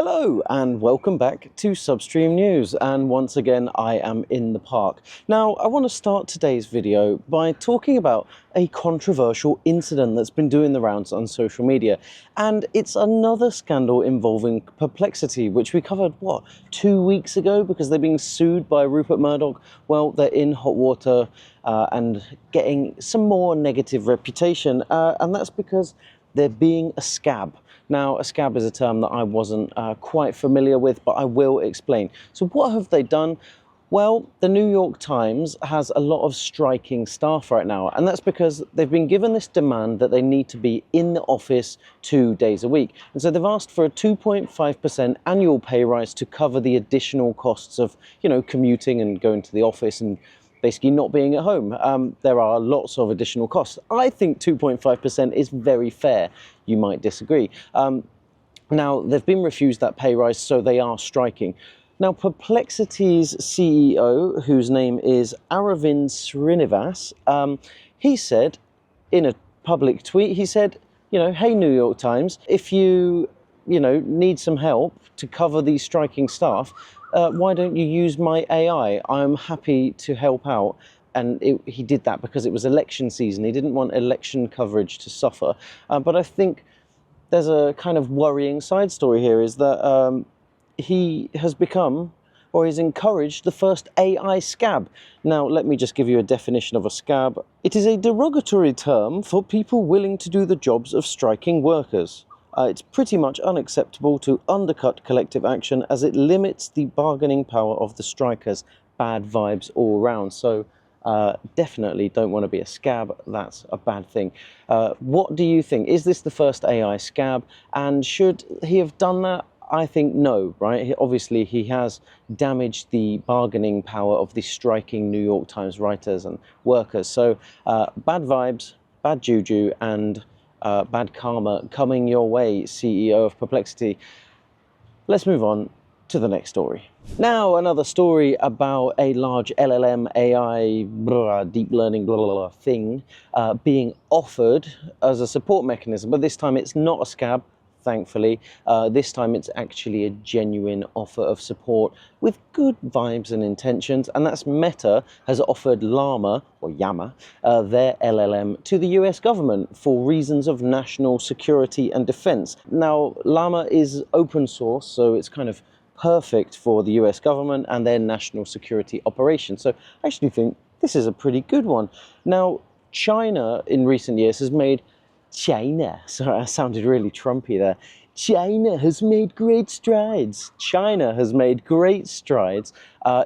Hello and welcome back to Substream News, and once again I am in the park. Now I want to start today's video by talking about a controversial incident that's been doing the rounds on social media, and it's another scandal involving Perplexity, which we covered 2 weeks ago because they're being sued by Rupert Murdoch. Well, they're in hot water and getting some more negative reputation, and that's because they're being a scab. Now, a scab is a term that I wasn't quite familiar with, but I will explain. So what have they done? Well, the New York Times has a lot of striking staff right now, and that's because they've been given this demand that they need to be in the office 2 days a week. And so they've asked for a 2.5% annual pay rise to cover the additional costs of, commuting and going to the office and basically not being at home. There are lots of additional costs. I think 2.5% is very fair. You might disagree. Now, they've been refused that pay rise, so they are striking. Now, Perplexity's CEO, whose name is Aravind Srinivas, he said in a public tweet, he said, hey, New York Times, if you need some help to cover these striking staff, why don't you use my AI? I'm happy to help out. And he did that because it was election season. He didn't want election coverage to suffer. But I think there's a kind of worrying side story here, is that he has become, or is encouraged, the first AI scab. Now, let me just give you a definition of a scab. It is a derogatory term for people willing to do the jobs of striking workers. It's pretty much unacceptable to undercut collective action as it limits the bargaining power of the strikers. Bad vibes all round. So definitely don't want to be a scab. That's a bad thing. What do you think? Is this the first AI scab? And should he have done that? I think no, right? Obviously, he has damaged the bargaining power of the striking New York Times writers and workers. So bad vibes, bad juju, and bad karma coming your way, CEO of Perplexity. Let's move on to the next story. Now, another story about a large LLM AI deep learning thing being offered as a support mechanism, but this time it's not a scab. Thankfully, this time it's actually a genuine offer of support with good vibes and intentions, and that's Meta has offered Llama, or Llama, their LLM to the US government for reasons of national security and defense. Now, Llama is open source, so it's kind of perfect for the US government and their national security operations. So I actually think this is a pretty good one. Now, China in recent years has made sorry, I sounded really Trumpy there. China has made great strides. China has made great strides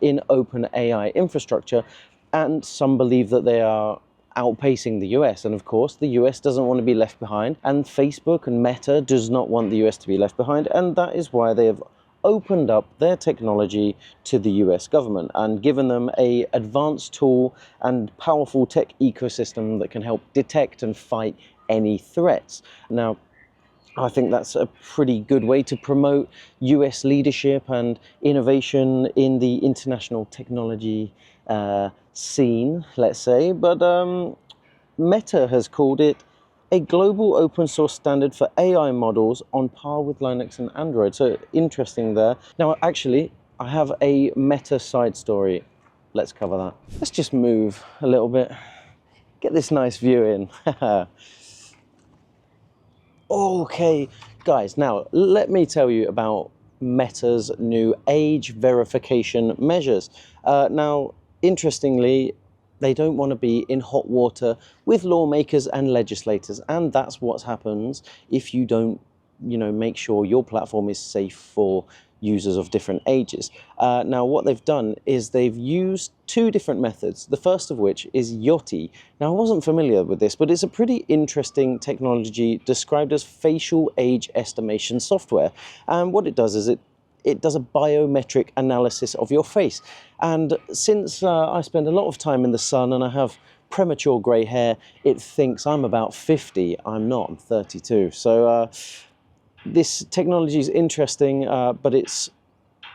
in open AI infrastructure, and some believe that they are outpacing the US. And of course, the US doesn't want to be left behind, and Facebook and Meta does not want the US to be left behind, and that is why they have opened up their technology to the US government and given them an advanced tool and powerful tech ecosystem that can help detect and fight any threats. Now, I think that's a pretty good way to promote US leadership and innovation in the international technology scene, let's say. But Meta has called it a global open source standard for AI models on par with Linux and Android. So interesting there. Now, actually, I have a Meta side story. Let's cover that. Let's just move a little bit. Get this nice view in. Okay, guys, now let me tell you about Meta's new age verification measures. Now, interestingly, they don't want to be in hot water with lawmakers and legislators, and that's what happens if you don't, make sure your platform is safe for users of different ages. Now, what they've done is they've used two different methods, the first of which is Yoti. Now, I wasn't familiar with this, but it's a pretty interesting technology described as facial age estimation software. And what it does is it does a biometric analysis of your face. And since I spend a lot of time in the sun and I have premature grey hair, it thinks I'm about 50. I'm not, I'm 32. So this technology is interesting, but it's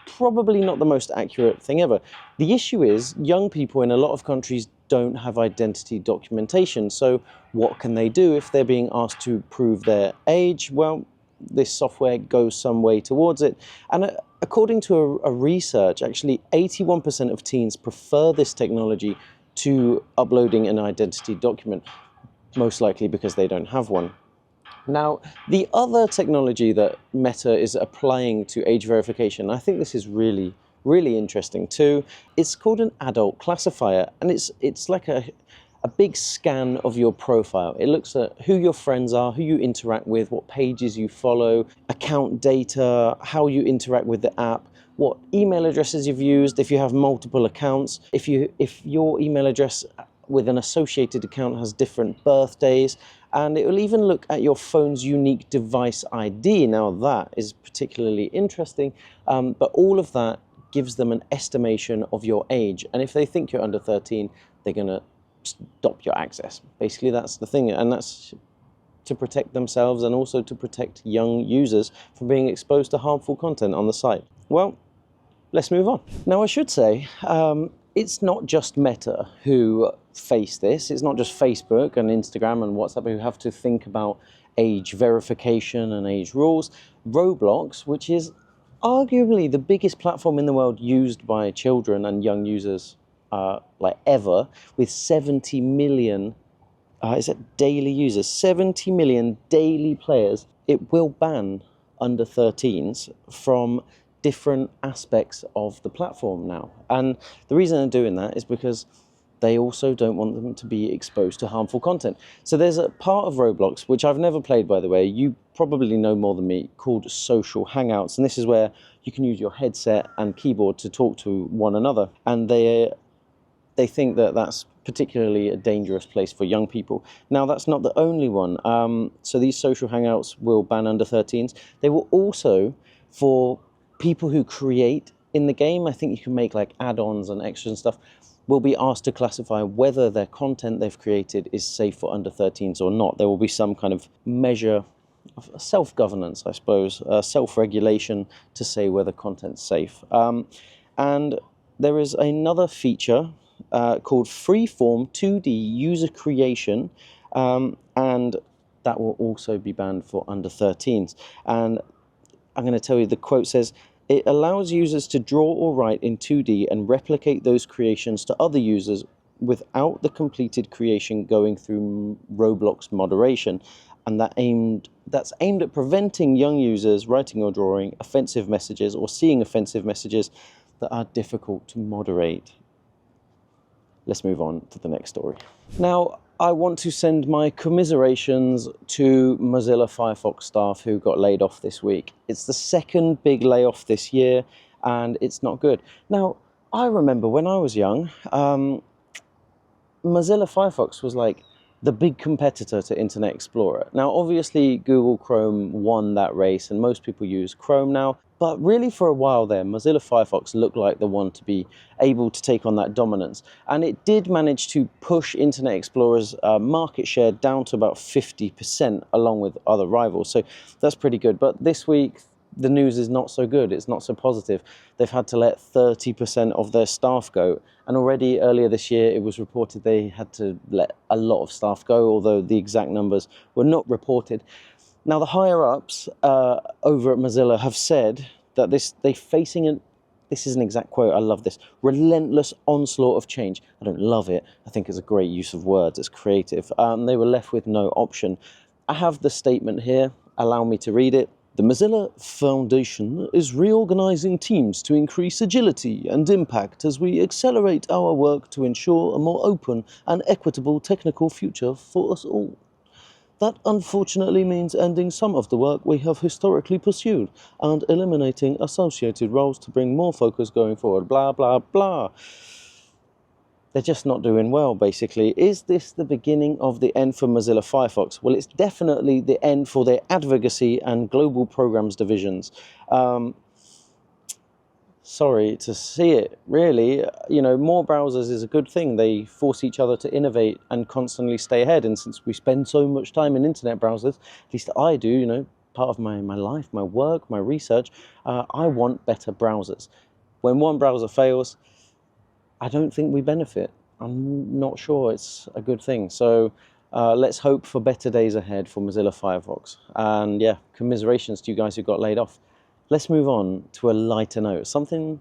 probably not the most accurate thing ever. The issue is young people in a lot of countries don't have identity documentation. So what can they do if they're being asked to prove their age? Well, this software goes some way towards it. And according to a research, actually 81% of teens prefer this technology to uploading an identity document, most likely because they don't have one. Now, the other technology that Meta is applying to age verification, I think this is really, really interesting too. It's called an adult classifier, and it's like a big scan of your profile. It looks at who your friends are, who you interact with, what pages you follow, account data, how you interact with the app, what email addresses you've used, if you have multiple accounts, if your email address with an associated account has different birthdays, and it will even look at your phone's unique device ID. Now that is particularly interesting, but all of that gives them an estimation of your age, and if they think you're under 13, they're going to stop your access. Basically, that's the thing, and that's to protect themselves and also to protect young users from being exposed to harmful content on the site. Well, let's move on. Now, I should say, it's not just Meta who face this. It's not just Facebook and Instagram and WhatsApp who have to think about age verification and age rules. Roblox, which is arguably the biggest platform in the world used by children and young users like ever, with 70 million daily users, 70 million daily players, it will ban under 13s from different aspects of the platform now. And the reason they're doing that is because they also don't want them to be exposed to harmful content. So there's a part of Roblox, which I've never played, by the way, you probably know more than me, called Social Hangouts. And this is where you can use your headset and keyboard to talk to one another. And they think that that's particularly a dangerous place for young people. Now, that's not the only one. So these social hangouts will ban under 13s. They will also, for people who create in the game, I think you can make like add-ons and extras and stuff, will be asked to classify whether their content they've created is safe for under 13s or not. There will be some kind of measure of self-governance, I suppose, self-regulation to say whether content's safe. And there is another feature called Freeform 2D User Creation, and that will also be banned for under 13s. And I'm going to tell you, the quote says, "It allows users to draw or write in 2D and replicate those creations to other users without the completed creation going through Roblox moderation." And that's aimed at preventing young users writing or drawing offensive messages or seeing offensive messages that are difficult to moderate. Let's move on to the next story. Now, I want to send my commiserations to Mozilla Firefox staff who got laid off this week. It's the second big layoff this year, and it's not good. Now, I remember when I was young, Mozilla Firefox was like the big competitor to Internet Explorer. Now, obviously, Google Chrome won that race, and most people use Chrome now. But really, for a while there, Mozilla Firefox looked like the one to be able to take on that dominance. And it did manage to push Internet Explorer's market share down to about 50%, along with other rivals. So that's pretty good. But this week, the news is not so good. It's not so positive. They've had to let 30% of their staff go. And already earlier this year, it was reported they had to let a lot of staff go, although the exact numbers were not reported. Now, the higher-ups over at Mozilla have said that this is an exact quote, I love this, relentless onslaught of change. I don't love it. I think it's a great use of words. It's creative. They were left with no option. I have the statement here. Allow me to read it. "The Mozilla Foundation is reorganizing teams to increase agility and impact as we accelerate our work to ensure a more open and equitable technical future for us all. That unfortunately means ending some of the work we have historically pursued and eliminating associated roles to bring more focus going forward." Blah, blah, blah. They're just not doing well, basically. Is this the beginning of the end for Mozilla Firefox? Well, it's definitely the end for their advocacy and global programs divisions. Sorry to see it, really. You know, more browsers is a good thing. They force each other to innovate and constantly stay ahead. And since we spend so much time in internet browsers, at least I do, you know, part of my life, my work, my research, I want better browsers. When one browser fails, I don't think we benefit. I'm not sure it's a good thing. So Let's hope for better days ahead for Mozilla Firefox. And yeah, commiserations to you guys who got laid off. Let's move on to a lighter note. Something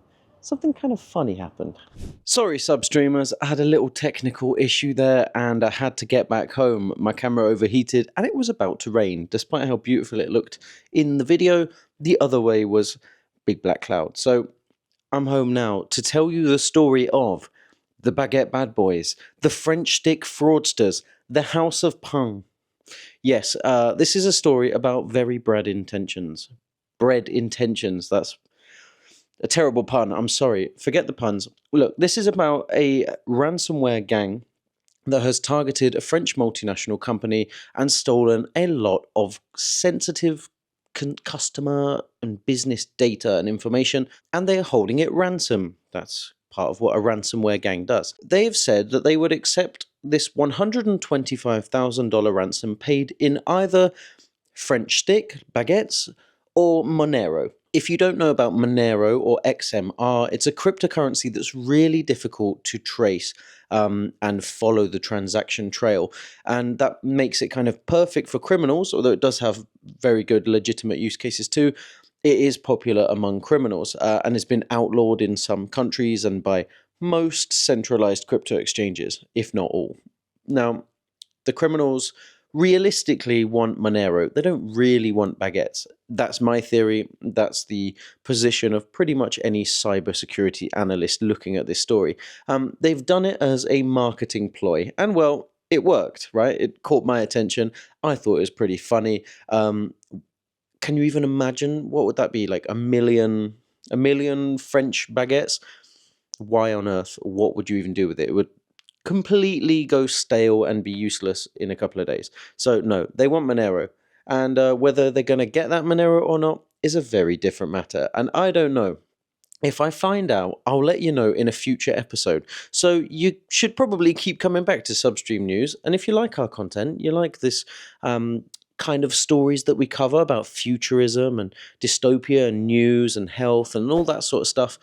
kind of funny happened. Sorry, substreamers, I had a little technical issue there and I had to get back home. My camera overheated and it was about to rain. Despite how beautiful it looked in the video, the other way was big black cloud. So I'm home now to tell you the story of the Baguette Bad Boys, the French Stick Fraudsters, the House of Pung. Yes, this is a story about very bad intentions. Bread intentions, that's a terrible pun, I'm sorry. Forget the puns. Look, this is about a ransomware gang that has targeted a French multinational company and stolen a lot of sensitive customer and business data and information, and they're holding it ransom. That's part of what a ransomware gang does. They've said that they would accept this $125,000 ransom paid in either French stick, baguettes, or Monero. If you don't know about Monero or XMR, it's a cryptocurrency that's really difficult to trace and follow the transaction trail. And that makes it kind of perfect for criminals, although it does have very good legitimate use cases too. It is popular among criminals and has been outlawed in some countries and by most centralized crypto exchanges, if not all. Now, the criminals realistically want Monero. They don't really want baguettes. That's my theory. That's the position of pretty much any cybersecurity analyst looking at this story. They've done it as a marketing ploy, and well, it worked, right? It caught my attention. I thought it was pretty funny. Can you even imagine what would that be, like a million French baguettes? Why on earth? What would you even do with it? It would completely go stale and be useless in a couple of days. So no, they want Monero. And whether they're going to get that Monero or not is a very different matter. And I don't know. If I find out, I'll let you know in a future episode. So you should probably keep coming back to Substream News. And if you like our content, you like this kind of stories that we cover about futurism and dystopia and news and health and all that sort of stuff,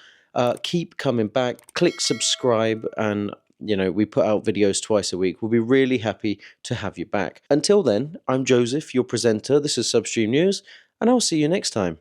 keep coming back. Click subscribe and we put out videos twice a week. We'll be really happy to have you back. Until then, I'm Joseph, your presenter. This is Substream News, and I'll see you next time.